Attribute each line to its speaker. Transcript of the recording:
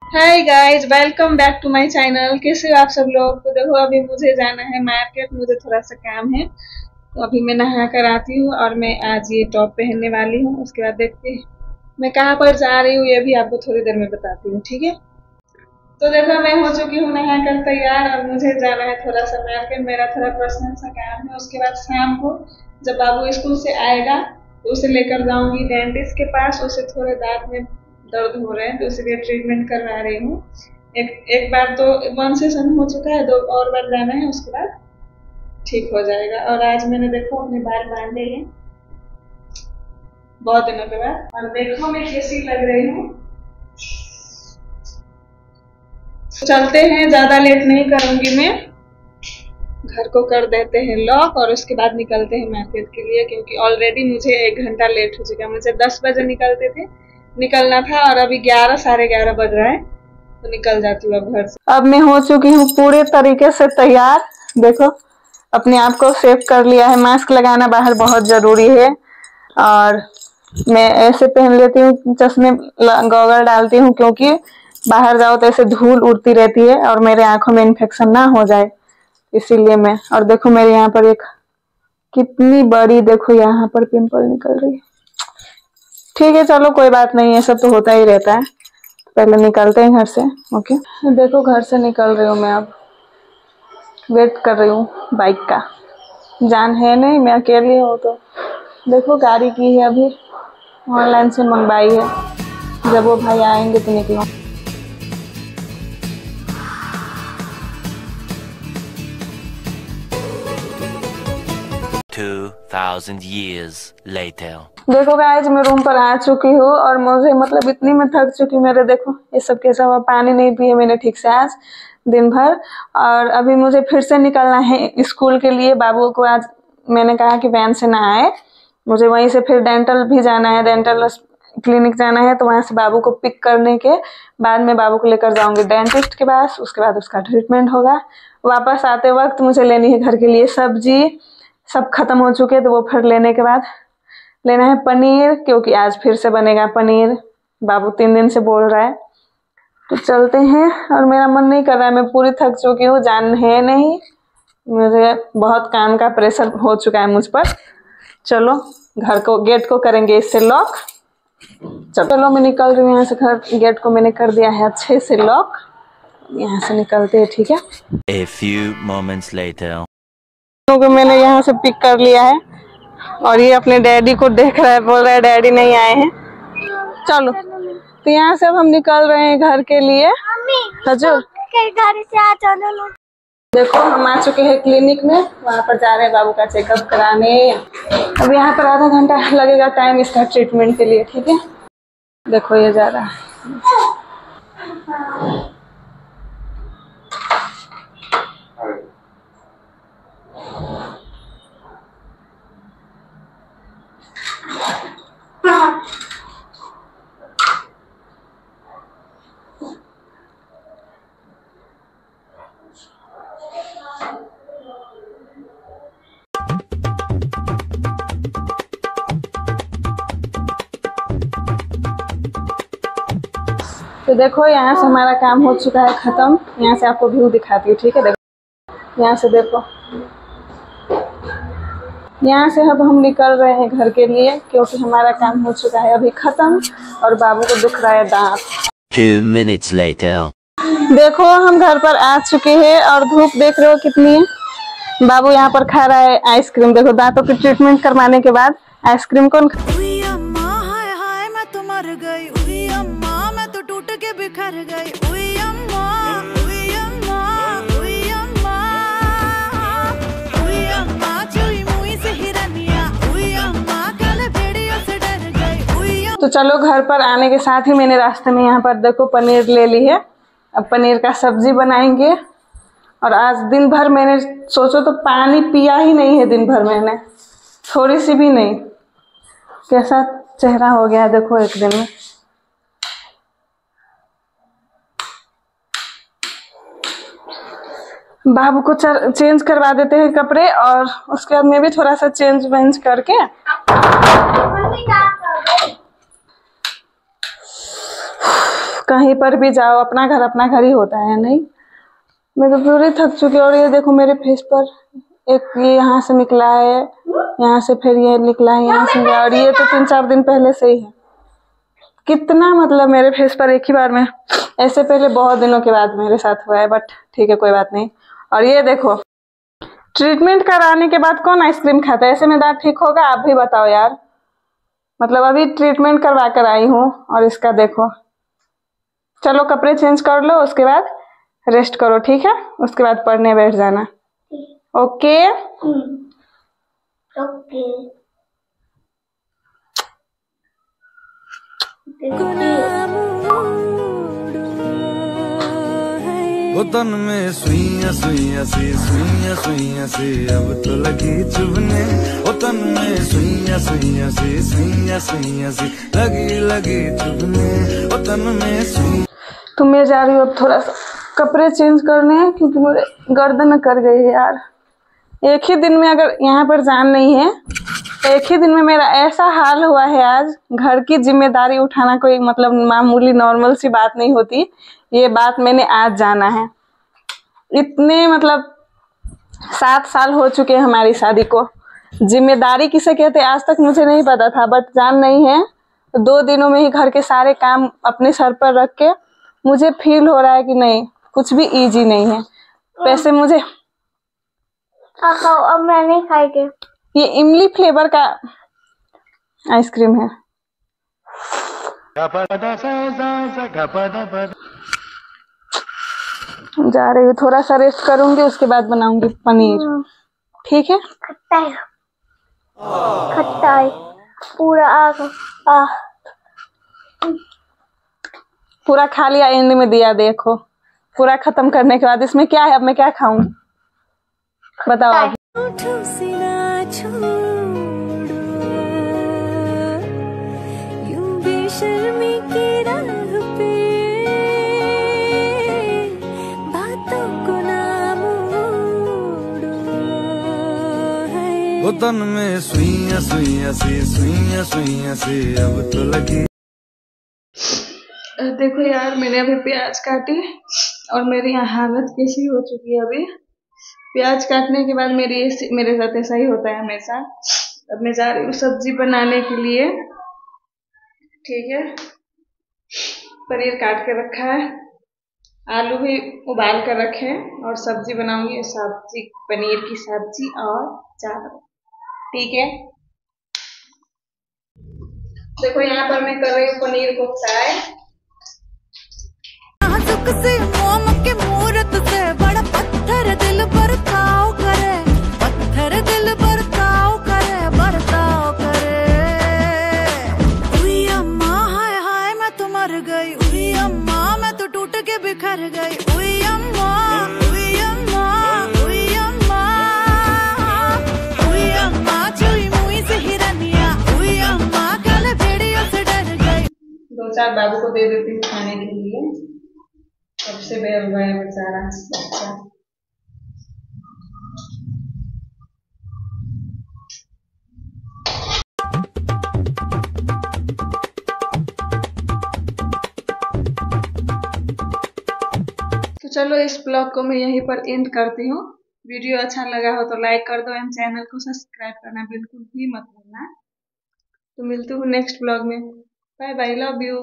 Speaker 1: Hi guys, welcome back to my channel. कैसे हो आप सब लोग? तो देखो, अभी मुझे जाना है मार्केट, मुझे थोड़ा सा काम है, तो अभी मैं नहा कर आती हूँ और मैं आज ये टॉप पहनने वाली हूँ। उसके बाद देखते हैं मैं कहाँ पर जा रही हूँ, ये भी आपको थोड़ी देर में बताती हूँ, ठीक है। तो देखो, मैं हो चुकी हूँ नहा कर तैयार और मुझे जाना है थोड़ा सा मार्केट, मेरा थोड़ा पर्सनल सा काम है। उसके बाद शाम को जब बाबू स्कूल से आएगा तो उसे लेकर जाऊंगी डेंटिस्ट के पास। उसे थोड़े दांत में दर्द हो रहे हैं तो इसलिए ट्रीटमेंट करवा रही हूँ। एक बार तो 1 सेशन हो चुका है, 2 और बार जाना है, उसके बाद ठीक हो जाएगा। और आज मैंने देखो अपने बाल बांधे हैं बहुत दिनों के बाद, और देखो मैं कैसी लग रही हूँ। चलते हैं, ज्यादा लेट नहीं करूंगी मैं। घर को कर देते हैं लॉक और उसके बाद निकलते हैं मार्केट के लिए, क्योंकि ऑलरेडी मुझे 1 घंटा लेट हो चुका है। मुझे 10 बजे निकलना था और अभी 11 साढ़े 11 बज रहा है, तो निकल जाती हूँ अब घर से। अब मैं हो चुकी हूँ पूरे तरीके से तैयार। देखो, अपने आप को सेव कर लिया है। मास्क लगाना बाहर बहुत जरूरी है और मैं ऐसे पहन लेती हूँ, चश्मे गॉगल डालती हूँ, क्योंकि बाहर जाओ तो ऐसे धूल उड़ती रहती है और मेरे आंखों में इन्फेक्शन ना हो जाए, इसीलिए मैं। और देखो मेरे यहाँ पर एक कितनी बड़ी, देखो यहाँ पर पिंपल निकल रही है। ठीक है, चलो कोई बात नहीं, ये सब तो होता ही रहता है। पहले निकलते हैं घर से। ओके, देखो घर से निकल रही हूँ मैं। अब वेट कर रही हूँ बाइक का। जान है नहीं, मैं अकेली हूँ, तो देखो गाड़ी की है, अभी ऑनलाइन से मंगवाई है। जब वो भाई आएंगे तो निकलूँ।
Speaker 2: 2000 years later.
Speaker 1: देखो गाइस, मैं रूम पर आ चुकी हूँ और मुझे मतलब इतनी मैं थक चुकी। मेरे देखो ये सब कैसा हुआ, पानी नहीं पिए मैंने ठीक से आज दिन भर। और अभी मुझे फिर से निकलना है स्कूल के लिए। बाबू को आज मैंने कहा कि वैन से ना आए, मुझे वहीं से फिर डेंटल भी जाना है, डेंटल क्लिनिक जाना है। तो वहां से बाबू को पिक करने के बाद में बाबू को लेकर जाऊंगी डेंटिस्ट के पास। उसके बाद उसका ट्रीटमेंट होगा। वापस आते वक्त मुझे लेनी है घर के लिए सब्जी, सब खत्म हो चुके, तो वो फिर लेने के बाद लेना है पनीर, क्योंकि आज फिर से बनेगा पनीर। बाबू 3 दिन से बोल रहा है, तो चलते हैं। और मेरा मन नहीं कर रहा है, मैं पूरी थक चुकी हूँ, जान है नहीं, मुझे बहुत काम का प्रेशर हो चुका है मुझ पर। चलो घर को, गेट को करेंगे इससे लॉक। चलो मैं निकल रही हूँ यहाँ से। घर गेट को मैंने कर दिया है अच्छे से लॉक। यहाँ से निकलते हैं, ठीक है।
Speaker 2: A few moments later.
Speaker 1: तो मैंने यहाँ से पिक कर लिया है और ये अपने डैडी को देख रहा है, बोल रहा है डैडी नहीं आए हैं। चलो, तो यहाँ से अब हम निकल रहे हैं घर के लिए। हजूर घर से आ चलो। देखो हम आ चुके हैं क्लिनिक में, वहाँ पर जा रहे हैं बाबू का चेकअप कराने। अब यहाँ पर आधा घंटा लगेगा टाइम इसका ट्रीटमेंट के लिए, ठीक है। देखो ये जा रहा है। तो देखो यहाँ से हमारा काम हो चुका है खत्म। यहाँ से आपको व्यू दिखाती हूँ, ठीक है। देखो यहाँ से, देखो यहाँ से अब हम निकल रहे हैं घर के लिए, क्योंकि हमारा काम हो चुका है अभी खत्म और बाबू को दुख रहा है दांत।
Speaker 2: 2 minutes later.
Speaker 1: देखो हम घर पर आ चुके हैं और धूप देख रहे हो कितनी है। बाबू यहाँ पर खा रहा है आइसक्रीम। देखो दांतों की ट्रीटमेंट करवाने के बाद आइसक्रीम कौन
Speaker 3: बिखर गई।
Speaker 1: तो चलो, घर पर आने के साथ ही मैंने रास्ते में यहाँ पर देखो पनीर ले ली है। अब पनीर का सब्जी बनाएंगे। और आज दिन भर मैंने सोचो तो पानी पिया ही नहीं है, दिन भर मैंने थोड़ी सी भी नहीं। कैसा चेहरा हो गया है देखो एक दिन में। बाबू को चेंज करवा देते हैं कपड़े और उसके बाद मैं भी थोड़ा सा चेंज वेंज करके कहीं पर भी जाओ अपना घर ही होता है नहीं। मैं तो पूरी थक चुकी हूँ। और ये देखो मेरे फेस पर एक ये यहाँ से निकला है, यहाँ से फिर ये निकला है, यहाँ से और ये तो 3-4 दिन पहले से ही है। कितना मतलब मेरे फेस पर एक ही बार में, ऐसे पहले बहुत दिनों के बाद मेरे साथ हुआ है, बट ठीक है कोई बात नहीं। और ये देखो ट्रीटमेंट कराने के बाद कौन आइसक्रीम खाता है? ऐसे में दांत ठीक होगा? आप भी बताओ यार। मतलब अभी ट्रीटमेंट करवा कर आई हूँ और इसका देखो। चलो कपड़े चेंज कर लो, उसके बाद रेस्ट करो, ठीक है? उसके बाद पढ़ने बैठ जाना। Okay
Speaker 3: okay.
Speaker 4: वो तन में सुइयां सुइयां सी सुइयां सुइयां सी अब तो लगी चुभने। वो तन में सुइयां सुइयां सी सुइयां सुइयां सी लगी लगी चुभने। वो तन में सुइयां।
Speaker 1: तो मैं जा रही हूँ अब थोड़ा सा कपड़े चेंज करने, क्योंकि मेरे गर्दन कर गई है यार। एक ही दिन में अगर यहाँ पर जान नहीं है, एक ही दिन में मेरा ऐसा हाल हुआ है आज। घर की जिम्मेदारी उठाना कोई मतलब मामूली नॉर्मल सी बात नहीं होती। ये बात मैंने आज जाना है। इतने मतलब 7 साल हो चुके हैं हमारी शादी को। जिम्मेदारी किसे कहते आज तक मुझे नहीं पता था, बट जान नहीं है तो 2 दिनों में ही घर के सारे काम अपने सर पर रख के मुझे फील हो रहा है कि नहीं कुछ भी इजी नहीं है। वैसे मुझे
Speaker 3: खाओ, अब मैं नहीं खाएगी।
Speaker 1: ये इमली फ्लेवर का आइसक्रीम है। जा रही हूँ, थोड़ा सा रेस्ट करूंगी, उसके बाद बनाऊंगी पनीर, ठीक है?
Speaker 3: खट्टा है, खट्टा है पूरा।
Speaker 1: पूरा खा लिया, एंड में दिया देखो। पूरा खत्म करने के बाद इसमें क्या है? अब मैं क्या खाऊंगी बताओ आप।
Speaker 4: वो तन में सुइयां सुइयां सी सुइयां सुइयां सी अब तो लगी।
Speaker 1: देखो यार मैंने अभी प्याज काटी और मेरी यहाँ हालत कैसी हो चुकी है अभी। प्याज काटने के बाद मेरे साथ ऐसा ही होता है हमेशा। अब मैं जा रही हूँ सब्जी बनाने के लिए, ठीक है? पनीर काट के रखा है, आलू भी उबाल कर रखे हैं और सब्जी बनाऊंगी। सब्जी पनीर की सब्जी और चावल, ठीक है? देखो यहाँ पर मैं कर रही हूँ पनीर को फ्राई।
Speaker 5: बड़ा पत्थर दिल बरताव करे, पत्थर दिल बरताव करे, बरताव करे। उई अम्मा हाय हाय मैं तो मर गई, उई अम्मा मैं तो टूट के बिखर गई। उई अम्मा उई अम्मा उई अम्मा उई अम्मा चुई मुई से हिरनिया, उई अम्मा कल भेड़ियों से डर गई।
Speaker 1: 2-4 बाबू को दे देती हूँ खाने के लिए। सबसे बेर हुआ है बेचारा बच्चा। तो चलो इस ब्लॉग को मैं यहीं पर एंड करती हूँ। वीडियो अच्छा लगा हो तो लाइक कर दो एंड चैनल को सब्सक्राइब करना बिल्कुल भी मत भूलना। तो मिलती हूँ नेक्स्ट ब्लॉग में। Bye bye, love you.